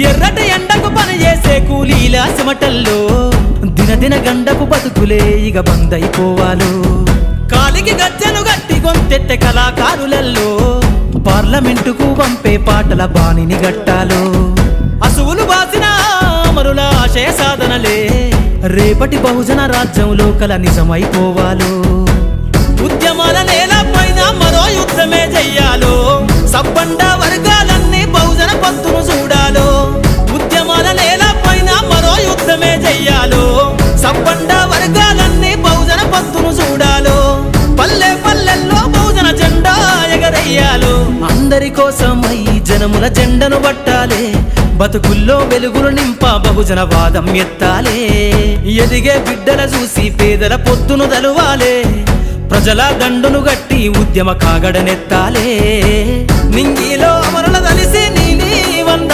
ఎర్రటి ఎండకు పని చేసే కూలీల సిమటల్లో దినదిన గండపు బతుకులే ఇక బందైపోవాలో కాలికి గజ్జెను గట్టి గొంతెత్తె కళాకారులల్లో పార్లమెంటుకు పంపే పాటల బాణిని గట్టాలో అసువులు బాసిన అమరుల ఆశయ సాధనలే రేపటి బహుజన రాజ్యంలో కల నిజమైపోవాలో ఉద్యమాల నేలపైన మరో యుద్ధమే చెయ్యాలో సబ్బండ వర్గాలన్నీ బహుజన పంతును చూడాలో ఉద్యమాల నేలపైన మరో యుద్ధమే చెయ్యాలో సబ్బండ వర్గాలన్నీ బహుజన పంతును చూడాలో పల్లె పల్లెల్లో బహుజన జెండా ఎగరయ్యాలో అందరి కోసమై జనముల జెండను పట్టాలే బతుకుల్లో వెలుగులు నింప బహుజన వాదం ఎత్తాలే ఎదిగే బిడ్డల చూసి పేదల పొద్దును దలువాలే ప్రజల దండును గట్టి ఉద్యమ కాగడనెత్తాలే నింగిలో అమరుల దలిసి నీలి వంద